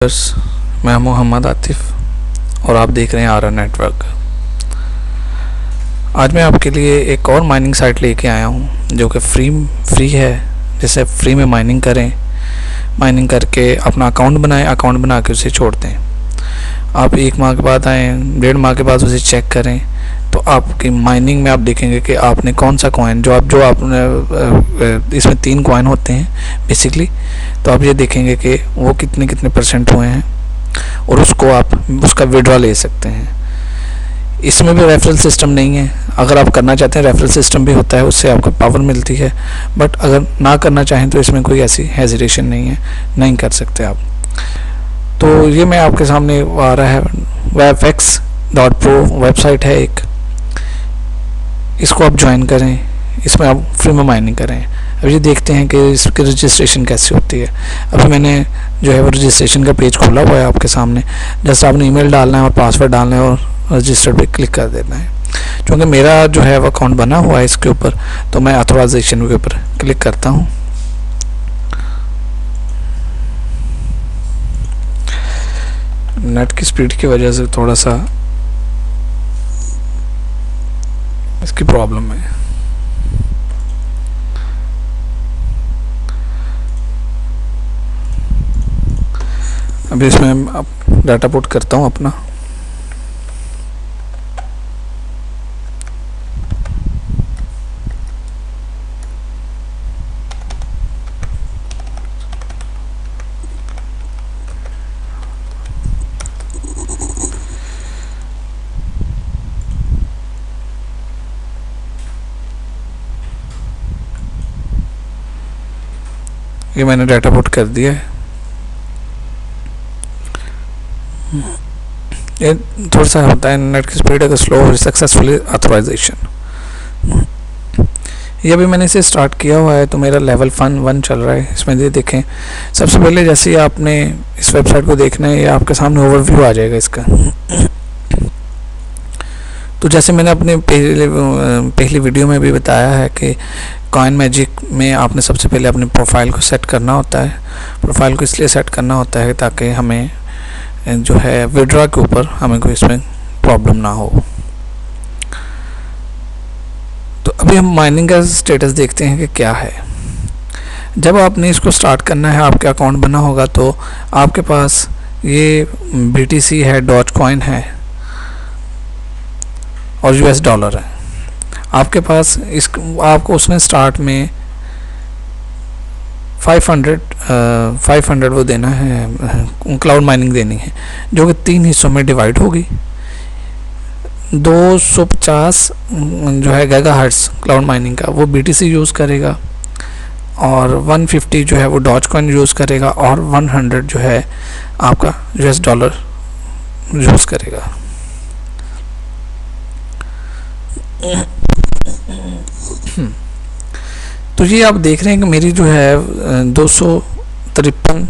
मैं मोहम्मद आतिफ और आप देख रहे हैं आर नेटवर्क। आज मैं आपके लिए एक और माइनिंग साइट लेके आया हूँ जो कि फ्री है, जिसे फ्री में माइनिंग करें, माइनिंग करके अपना अकाउंट बनाएं, अकाउंट बना के उसे छोड़ दें। आप 1 माह के बाद आएँ, 1.5 माह के बाद उसे चेक करें तो आपकी माइनिंग में आप देखेंगे कि आपने कौन सा कॉइन जो आपने इसमें 3 कॉइन होते हैं बेसिकली, तो आप ये देखेंगे कि वो कितने परसेंट हुए हैं और उसको आप उसका विड्रॉ ले सकते हैं। इसमें भी रेफरल सिस्टम नहीं है। अगर आप करना चाहते हैं रेफरल सिस्टम भी होता है, उससे आपको पावर मिलती है, बट अगर ना करना चाहें तो इसमें कोई ऐसी हेजिटेशन नहीं है, नहीं कर सकते आप। तो ये मैं आपके सामने आ रहा है, webx.pro वेबसाइट है एक, इसको आप ज्वाइन करें, इसमें आप फ्री में माइनिंग करें। अब ये देखते हैं कि इसकी रजिस्ट्रेशन कैसे होती है। अभी मैंने जो है वो रजिस्ट्रेशन का पेज खोला हुआ है आपके सामने। जस्ट आपने ईमेल डालना है और पासवर्ड डालना है और रजिस्टर पे क्लिक कर देना है। क्योंकि मेरा जो है वो अकाउंट बना हुआ है इसके ऊपर, तो मैं ऑथराइजेशन के ऊपर क्लिक करता हूँ। नेट की स्पीड की वजह से थोड़ा सा इसकी प्रॉब्लम है। अभी इसमें डाटा पुट करता हूँ अपना। ये मैंने डाटा पुट कर दिया है। ये थोड़ा सा होता है नेट की स्पीड अगर स्लो हो, सक्सेसफुली ऑथराइजेशन। ये भी मैंने इसे स्टार्ट किया हुआ है, तो मेरा लेवल 1 चल रहा है। इसमें ये देखें, सबसे पहले जैसे ही आपने इस वेबसाइट को देखना है, ये आपके सामने ओवरव्यू आ जाएगा इसका। तो जैसे मैंने अपने पहली वीडियो में भी बताया है कि कॉइन मैजिक में आपने सबसे पहले अपने प्रोफाइल को सेट करना होता है। प्रोफाइल को इसलिए सेट करना होता है ताकि हमें जो है विड्रॉ के ऊपर हमें कोई इसमें प्रॉब्लम ना हो। तो अभी हम माइनिंग का स्टेटस देखते हैं कि क्या है। जब आपने इसको स्टार्ट करना है, आपके अकाउंट बना होगा, तो आपके पास ये BTC है, डॉज कॉइन है और US डॉलर है आपके पास। आपको उसने स्टार्ट में 500 वो देना है, क्लाउड माइनिंग देनी है, जो कि 3 हिस्सों में डिवाइड होगी। 250 जो है गीगाहर्ट्ज़ क्लाउड माइनिंग का वो BTC यूज़ करेगा, और 150 जो है वो डॉज कॉइन यूज़ करेगा, और 100 जो है आपका US डॉलर यूज़ करेगा। तो ये आप देख रहे हैं कि मेरी जो है 253,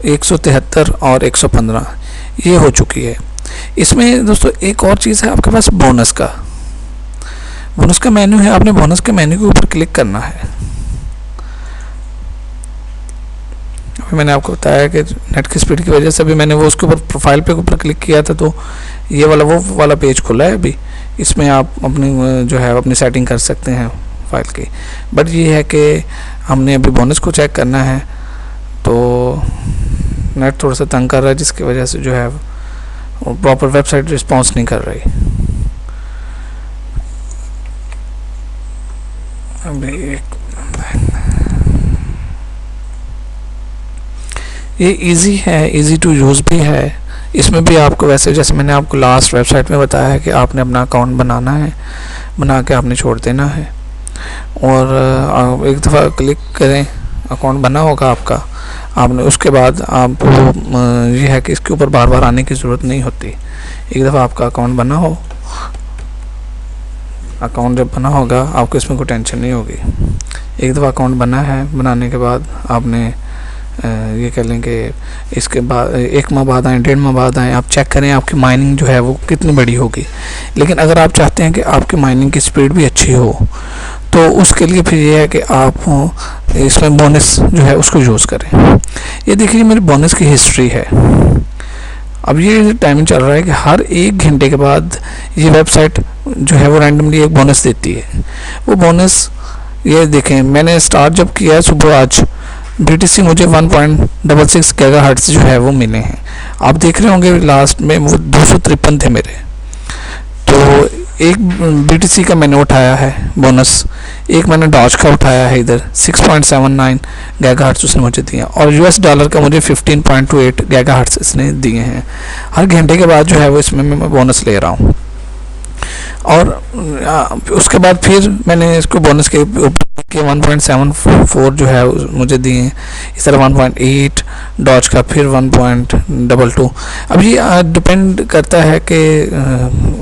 173 और 115 ये हो चुकी है। इसमें दोस्तों एक और चीज़ है, आपके पास बोनस का मेन्यू है। आपने बोनस के मेन्यू के ऊपर क्लिक करना है। अभी मैंने आपको बताया कि नेट की स्पीड की वजह से अभी मैंने वो उसके ऊपर प्रोफाइल पे ऊपर क्लिक किया था, तो ये वाला वो वाला पेज खुला है अभी। इसमें आप अपनी जो है अपनी सेटिंग कर सकते हैं फाइल की। बट ये है कि हमने अभी बोनस को चेक करना है, तो नेट थोड़ा सा तंग कर रहा है, जिसकी वजह से जो है वो प्रॉपर वेबसाइट रिस्पॉन्स नहीं कर रही। अभी ये इजी है, इजी टू यूज़ भी है। इसमें भी आपको वैसे जैसे मैंने आपको लास्ट वेबसाइट में बताया है कि आपने अपना अकाउंट बनाना है, बना के आपने छोड़ देना है, और एक दफ़ा क्लिक करें, अकाउंट बना होगा आपका। आपने उसके बाद आपको ये है कि इसके ऊपर बार बार आने की ज़रूरत नहीं होती। एक दफ़ा आपका अकाउंट बना हो, अकाउंट जब बना होगा आपको इसमें कोई टेंशन नहीं होगी। एक दफ़ा अकाउंट बना है, बनाने के बाद आपने ये कह लें कि इसके बाद 1 माह बाद आएँ, 1.5 माह बाद आएँ, आप चेक करें आपकी माइनिंग जो है वो कितनी बड़ी होगी। लेकिन अगर आप चाहते हैं कि आपकी माइनिंग की स्पीड भी अच्छी हो, तो उसके लिए फिर ये है कि आप इसमें बोनस जो है उसको यूज़ करें। ये देखिए मेरी बोनस की हिस्ट्री है। अब ये टाइमिंग चल रहा है कि हर 1 घंटे के बाद ये वेबसाइट जो है वो रैंडमली एक बोनस देती है। वो बोनस ये देखें, मैंने स्टार्ट जब किया सुबह आज, BTC मुझे 1.66 गीगाहर्ट्ज़ जो है वो मिले हैं। आप देख रहे होंगे लास्ट में वो 253 थे मेरे। तो एक BTC का मैंने उठाया है बोनस, एक मैंने डॉज का उठाया है इधर 6.79 गीगाहर्ट्ज़ उसने मुझे दिया, और US डॉलर का मुझे 15.28 गीगाहर्ट्ज़ इसने दिए हैं। हर घंटे के बाद जो है वो इसमें मैं बोनस ले रहा हूँ। और उसके बाद फिर मैंने इसको बोनस के 1.74 जो है मुझे दिए हैं, इस तरह 1.8 डॉज का, फिर 1.22। अब ये डिपेंड करता है कि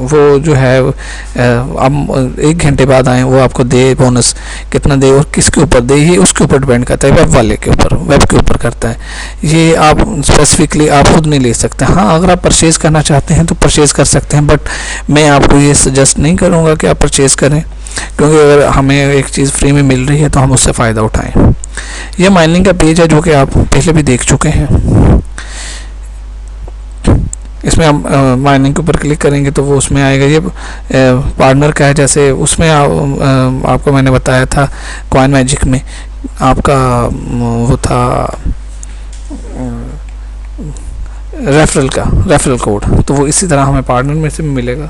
वो जो है अब 1 घंटे बाद आए वो आपको दे बोनस कितना दे और किसके ऊपर दे, ये उसके ऊपर डिपेंड करता है, वेब वाले के ऊपर, वेब के ऊपर करता है। ये आप स्पेसिफिकली आप खुद नहीं ले सकते। हाँ, अगर आप परचेज़ करना चाहते हैं तो परचेज़ कर सकते हैं, बट मैं आपको ये सजेस्ट नहीं करूँगा कि आप परचेज़ करें, क्योंकि अगर हमें एक चीज़ फ्री में मिल रही है तो हम उससे फ़ायदा उठाएं। यह माइनिंग का पेज है जो कि आप पहले भी देख चुके हैं। इसमें आप माइनिंग के ऊपर क्लिक करेंगे तो वो उसमें आएगा। ये पार्टनर का है, जैसे उसमें आपको मैंने बताया था कॉइन मैजिक में आपका वो था रेफरल कोड, तो वो इसी तरह हमें पार्टनर में से मिलेगा।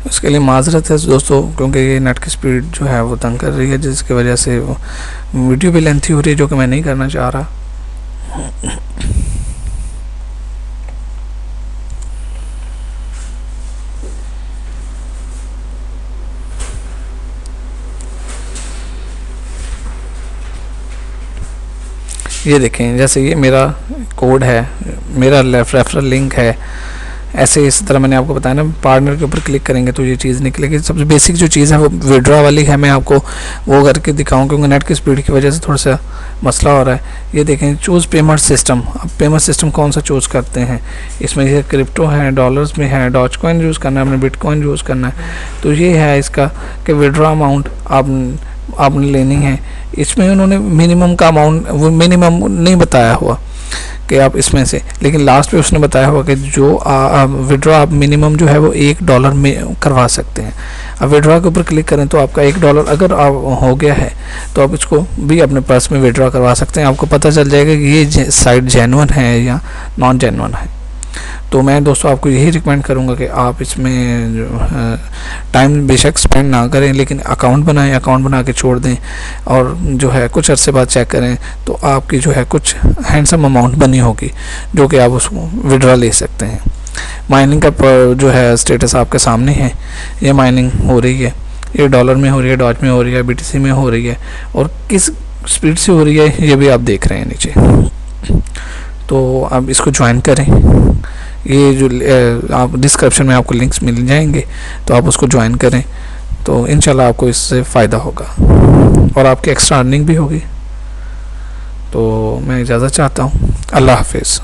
उसके लिए माजरत है दोस्तों, क्योंकि ये नेट की स्पीड जो है वो तंग कर रही है, जिसकी वजह से वो वीडियो भी लेंथी हो रही है, जो कि मैं नहीं करना चाह रहा। ये देखें, जैसे ये मेरा कोड है, मेरा रेफरल लिंक है, ऐसे इस तरह मैंने आपको बताया ना। पार्टनर के ऊपर क्लिक करेंगे तो ये चीज़ निकलेगी। सबसे बेसिक जो चीज़ है वो विड्रॉ वाली है, मैं आपको वो करके दिखाऊं, क्योंकि नेट की स्पीड की वजह से थोड़ा सा मसला हो रहा है। ये देखें, चूज़ पेमेंट सिस्टम। अब पेमेंट सिस्टम कौन सा चूज़ करते हैं, इसमें ये क्रिप्टो है, डॉलर्स में है, डॉज कॉइन यूज़ करना है, अपने बिटकॉइन यूज़ करना है। तो ये है इसका कि विड्रॉ अमाउंट आपने लेनी है। इसमें उन्होंने मिनिमम का अमाउंट, वो मिनिमम नहीं बताया हुआ कि आप इसमें से, लेकिन लास्ट पे उसने बताया हुआ कि जो विड्रॉ आप मिनिमम जो है वो $1 में करवा सकते हैं। अब विड्रॉ के ऊपर क्लिक करें तो आपका $1 अगर आप हो गया है तो आप इसको भी अपने पर्स में विड्रॉ करवा सकते हैं। आपको पता चल जाएगा कि ये साइट जेन्युइन है या नॉन जेन्युइन है। तो मैं दोस्तों आपको यही रिकमेंड करूंगा कि आप इसमें टाइम बेशक स्पेंड ना करें, लेकिन अकाउंट बनाएं, अकाउंट बना के छोड़ दें, और जो है कुछ अरसे बाद चेक करें तो आपकी जो है कुछ हैंडसम अमाउंट बनी होगी जो कि आप उसको विड्रॉ ले सकते हैं। माइनिंग का जो है स्टेटस आपके सामने है। ये माइनिंग हो रही है, ये डॉलर में हो रही है, डॉज में हो रही है, BTC में हो रही है, और किस स्पीड से हो रही है ये भी आप देख रहे हैं नीचे। तो आप इसको ज्वाइन करें। ये जो आप डिस्क्रिप्शन में आपको लिंक्स मिल जाएंगे, तो आप उसको ज्वाइन करें, तो इंशाल्लाह आपको इससे फ़ायदा होगा और आपकी एक्स्ट्रा अर्निंग भी होगी। तो मैं इजाज़त चाहता हूँ। अल्लाह हाफिज़।